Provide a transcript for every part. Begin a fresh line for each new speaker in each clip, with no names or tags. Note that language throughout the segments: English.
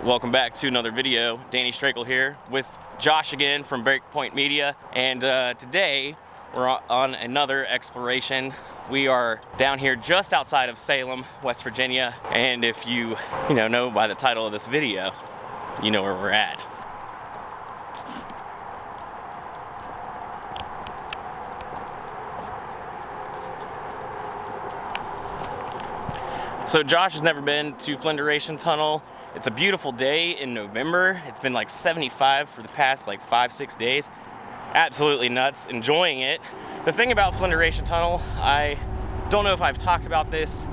Welcome back to another video. Danny Strakal here with Josh again from Breakpoint Media, and today we're on another exploration. We are down here just outside of Salem, West Virginia, and if you know by the title of this video, you know where we're at. So Josh has never been to Flinderation Tunnel. It's a beautiful day in November. It's been like 75 for the past like 5-6 days. Absolutely nuts, enjoying it. The thing about Flinderation Tunnel, I don't know if I've talked about this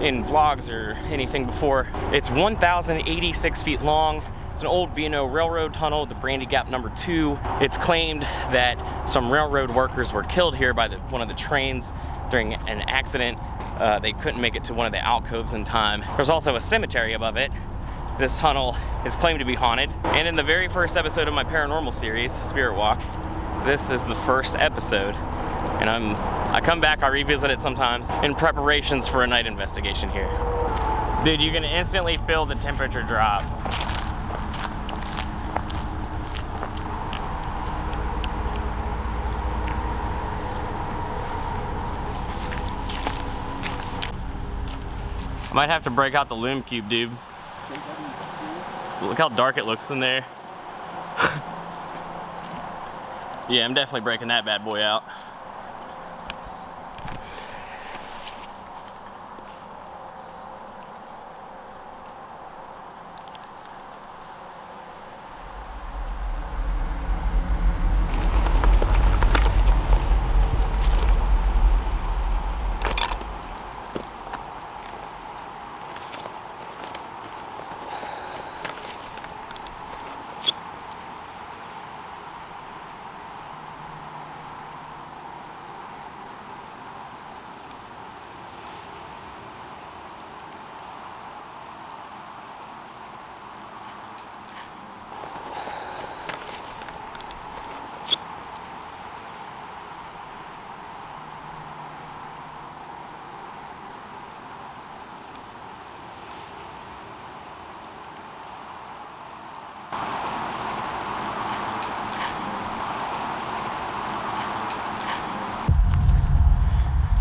in vlogs or anything before. It's 1,086 feet long. It's an old B&O railroad tunnel, the Brandy Gap number 2. It's claimed that some railroad workers were killed here by one of the trains during an accident. They couldn't make it to one of the alcoves in time. There's also a cemetery above it. This tunnel is claimed to be haunted. And in the very first episode of my paranormal series, Spirit Walk, this is the first episode. And I come back, I revisit it sometimes in preparations for a night investigation here. Dude, you can instantly feel the temperature drop. I might have to break out the Lume Cube, dude. Look how dark it looks in there. Yeah, I'm definitely breaking that bad boy out.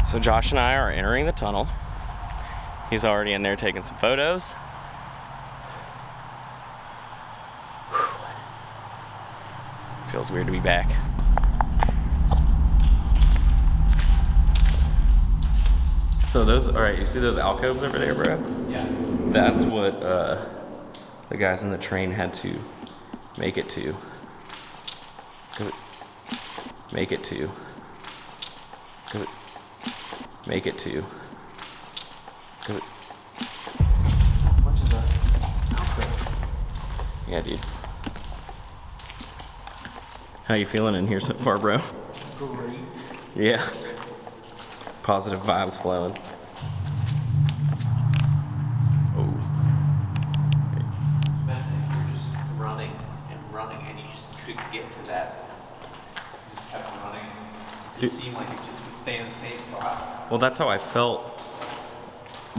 So Josh and I are entering the tunnel. He's already in there taking some photos. Whew. Feels weird to be back. So those, all right, you see those alcoves over there, bro? Yeah. That's what the guys in the train had to make it to. Make it to. Make it to. Yeah, dude. How you feeling in here so far, bro?
Great.
Yeah. Positive vibes flowing. Oh.
Imagine if you're just running and you just couldn't get to that. You just kept running. It just seemed like it just was staying in the same spot.
Well, that's how I felt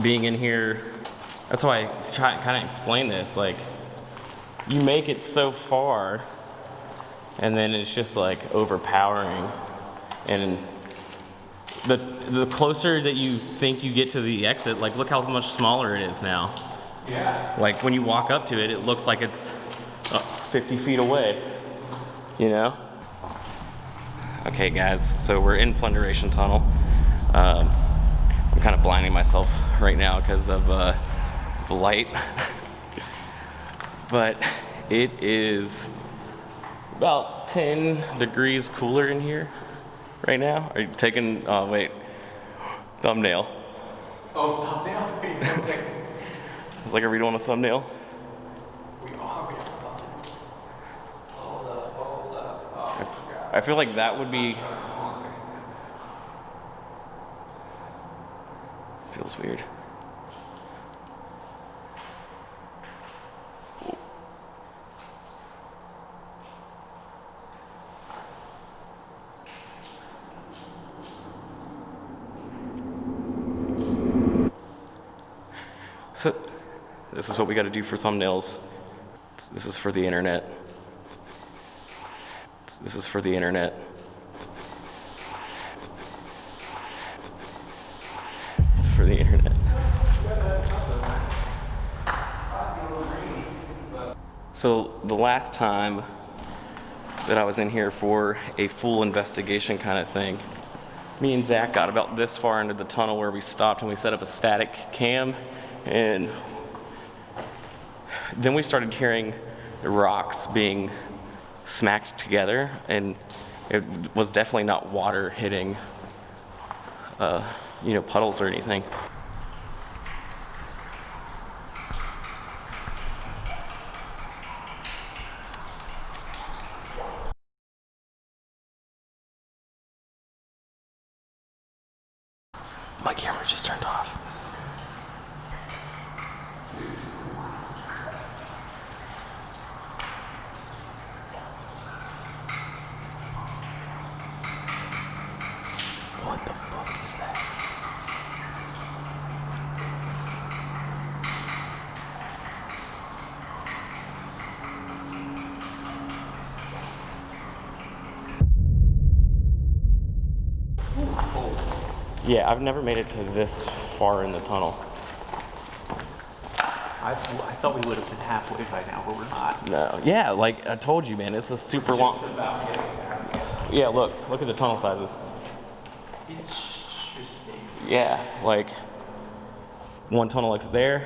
being in here. That's how I kind of explain this. Like, you make it so far, and then it's just like overpowering. And the closer that you think you get to the exit, like look how much smaller it is now.
Yeah.
Like when you walk up to it, it looks like it's 50 feet away, you know? Okay guys, so we're in Flinderation Tunnel. I'm kind of blinding myself right now because of the light. But it is about 10 degrees cooler in here right now. Are you taking, oh wait, thumbnail.
Oh, thumbnail? Wait, 1 second.
I was like, are we doing a thumbnail?
We are. Hold up. Oh, my God.
I feel like that would be, feels weird. So this is what we got to do for thumbnails. This is for the internet. This is for the internet. This is for the internet. So the last time that I was in here for a full investigation kind of thing, me and Zach got about this far into the tunnel where we stopped and we set up a static cam, and then we started hearing the rocks being smacked together, and it was definitely not water hitting puddles or anything. My camera just turned off. What the fuck is that? Yeah, I've never made it to this far in the tunnel.
I thought we would have been halfway by now, but we're not.
No. Yeah, like I told you, man, it's a super long. Yeah, look at the tunnel sizes.
Interesting.
Yeah, like one tunnel exit there,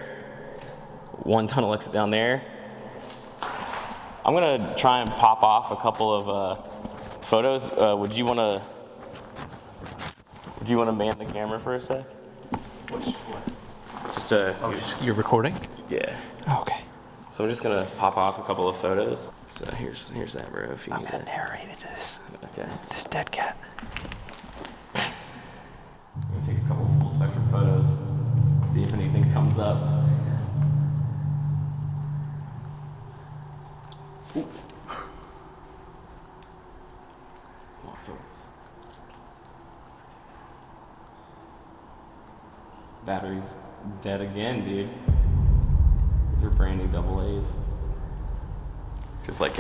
one tunnel exit down there. I'm gonna try and pop off a couple of photos. Would you wanna man the camera for a sec?
What?
Just
You're recording?
Yeah.
Oh, okay.
So I'm just gonna pop off a couple of photos. So here's that, bro. If you
I'm
need
gonna
it.
narrate into this.
Okay.
This dead cat.
I'm gonna take a couple of full spectrum photos. See if anything comes up. Ooh. Come on, focus. Battery's dead again, dude. These are brand new AA. Just like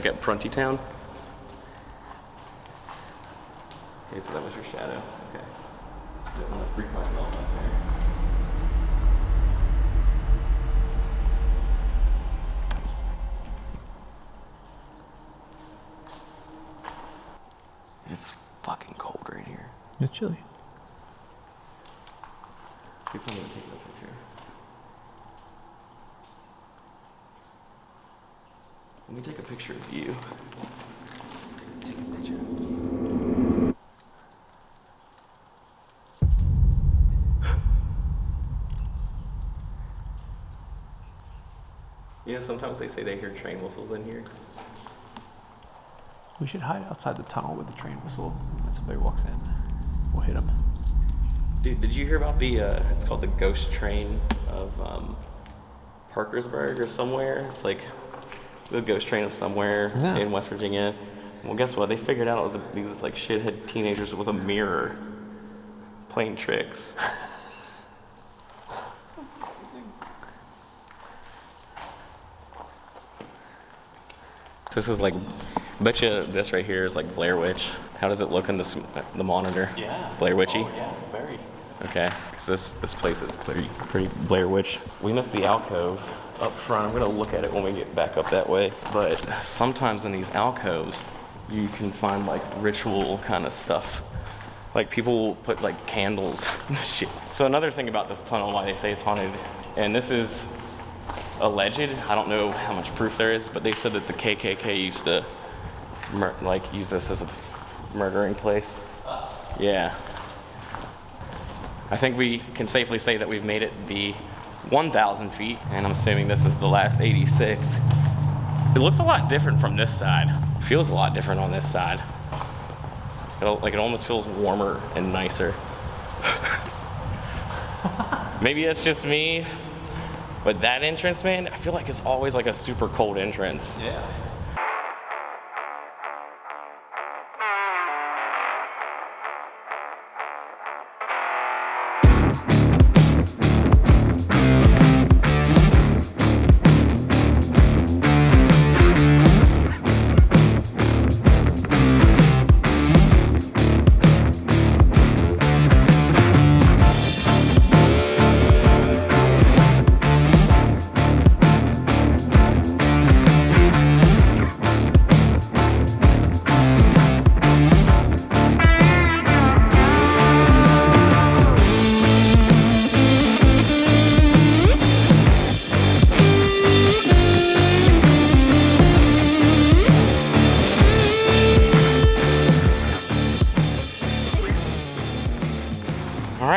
at Prunty Town. Okay, so that was your shadow. Okay. Don't want to freak myself up there. It's fucking cold right here.
It's chilly.
See if I'm gonna take a picture. Let me take a picture of you. Take a picture. You know, sometimes they say they hear train whistles in here.
We should hide outside the tunnel with the train whistle. When somebody walks in, we'll hit them.
Dude, did you hear about the, it's called the ghost train of Parkersburg or somewhere? It's like the ghost train of somewhere in West Virginia. Well, guess what? They figured out it was these like shithead teenagers with a mirror playing tricks. This is like, bet you this right here is like Blair Witch. How does it look in the monitor?
Yeah.
Blair Witchy?
Oh, yeah, very.
Okay, because this place is pretty Blair Witch. We missed the alcove up front. I'm gonna look at it when we get back up that way. But sometimes in these alcoves, you can find like ritual kind of stuff. Like people will put like candles and shit. So another thing about this tunnel, why they say it's haunted, and this is alleged, I don't know how much proof there is, but they said that the KKK used to use this as a murdering place. Yeah. I think we can safely say that we've made it the 1,000 feet, and I'm assuming this is the last 86. It looks a lot different from this side. It feels a lot different on this side. It almost feels warmer and nicer. Maybe it's just me, but that entrance, man, I feel like it's always like a super cold entrance.
Yeah.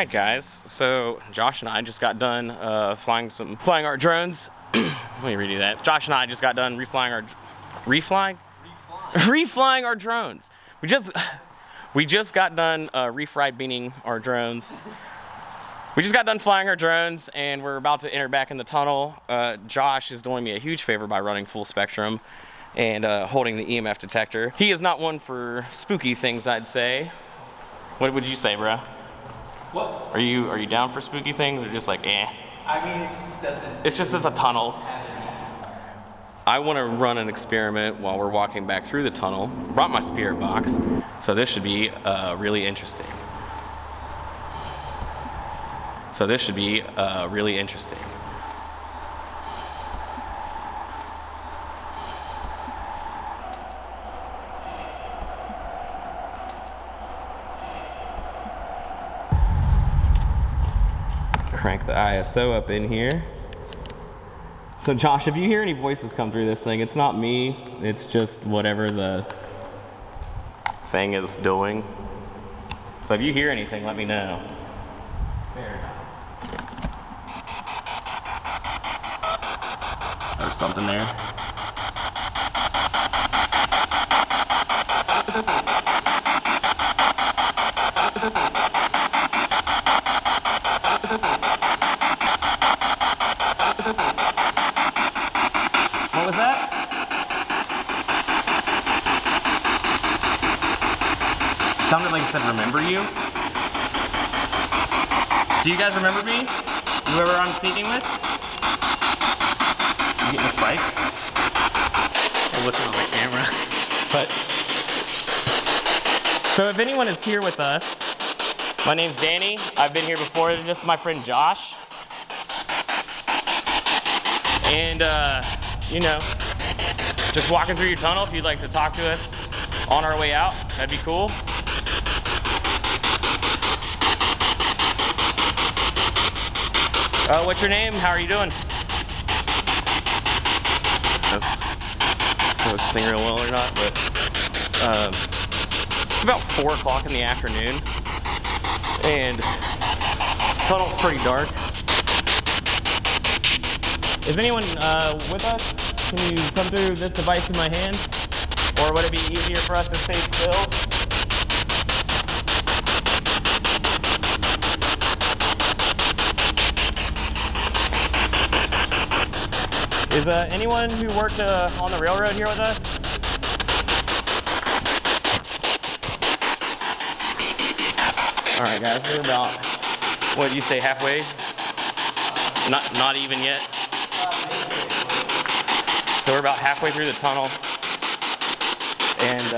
Alright guys, so Josh and I just got done flying our drones. Let me redo that. Josh and I just got done reflying our drones. We just got done refried beaning our drones. We just got done flying our drones and we're about to enter back in the tunnel. Josh is doing me a huge favor by running full spectrum and holding the EMF detector. He is not one for spooky things, I'd say. What would you say, bro?
What?
Are you down for spooky things or just like eh?
I mean, it just doesn't.
It's just it's a tunnel. I want to run an experiment while we're walking back through the tunnel. Brought my spirit box, so this should be really interesting. Crank the ISO up in here. So Josh, if you hear any voices come through this thing, it's not me, it's just whatever the thing is doing. So if you hear anything, let me know. There's something there. What was that? Sounded like it said, remember you? Do you guys remember me? Whoever I'm speaking with? You getting a spike?
It wasn't on my camera.
But so if anyone is here with us, my name's Danny. I've been here before. This is my friend Josh. And you know, just walking through your tunnel. If you'd like to talk to us on our way out, that'd be cool. What's your name? How are you doing? Focusing real well or not, but it's about 4 o'clock in the afternoon, and the tunnel's pretty dark. Is anyone with us? Can you come through this device in my hand? Or would it be easier for us to stay still? Is anyone who worked on the railroad here with us? All right, guys, we're about, what did you say, halfway? Not even yet. So we're about halfway through the tunnel, and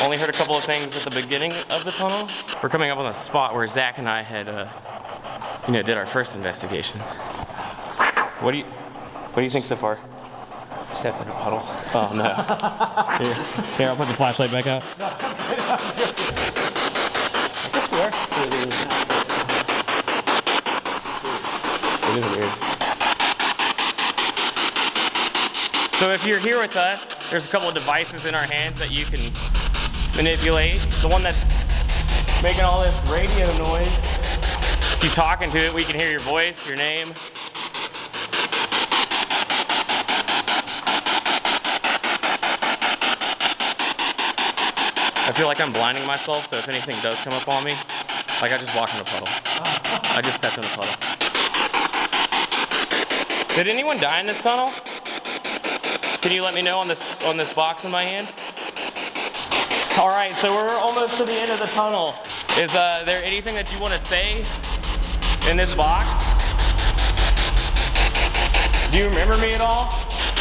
only heard a couple of things at the beginning of the tunnel. We're coming up on a spot where Zach and I had, did our first investigation. What do you think so far?
I stepped in a puddle.
Oh no. Here, I'll put the flashlight back out.
It's weird.
It is weird. So if you're here with us, there's a couple of devices in our hands that you can manipulate. The one that's making all this radio noise, if you talk into it, we can hear your voice, your name. I feel like I'm blinding myself, so if anything does come up on me, like I just walked in a puddle. I just stepped in a puddle. Did anyone die in this tunnel? Can you let me know on this box in my hand? All right, so we're almost to the end of the tunnel. Is there anything that you want to say in this box? Do you remember me at all?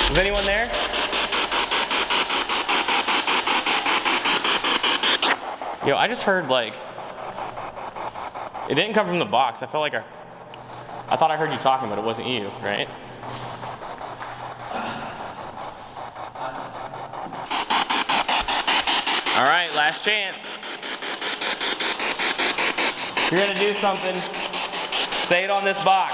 Is anyone there? Yo, I just heard like, it didn't come from the box. I felt like I thought I heard you talking, but it wasn't you, right? All right, last chance. If you're gonna do something, say it on this box.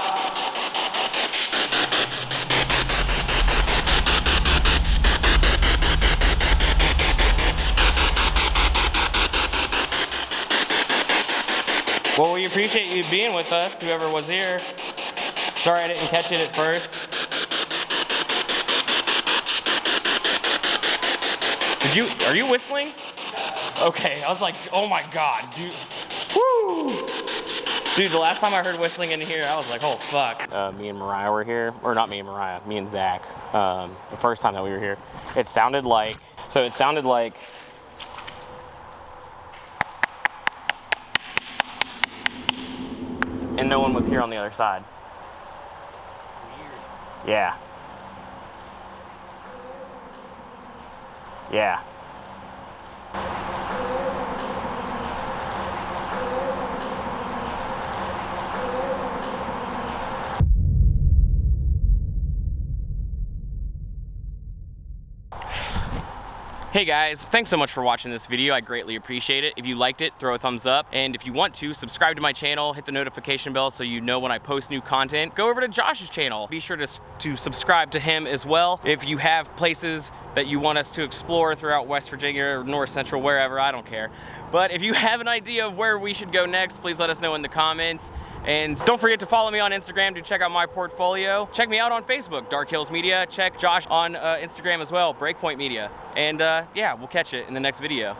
appreciate you being with us, whoever was here. Sorry I didn't catch it at first. Are you whistling? Okay, I was like, oh my God, dude. Woo! Dude, the last time I heard whistling in here, I was like, oh fuck. Me and Mariah were here, or not me and Mariah, me and Zach. The first time that we were here, it sounded like, and no one was here on the other side. Weird. Yeah. Yeah. Hey guys, thanks so much for watching this video. I greatly appreciate it. If you liked it, throw a thumbs up. And if you want to, subscribe to my channel, hit the notification bell so you know when I post new content. Go over to Josh's channel. Be sure to subscribe to him as well. If you have places that you want us to explore throughout West Virginia or North Central, wherever, I don't care. But if you have an idea of where we should go next, please let us know in the comments. And don't forget to follow me on Instagram to check out my portfolio. Check me out on Facebook, Dark Hills Media. Check Josh on Instagram as well, Breakpoint Media. And yeah, we'll catch it in the next video.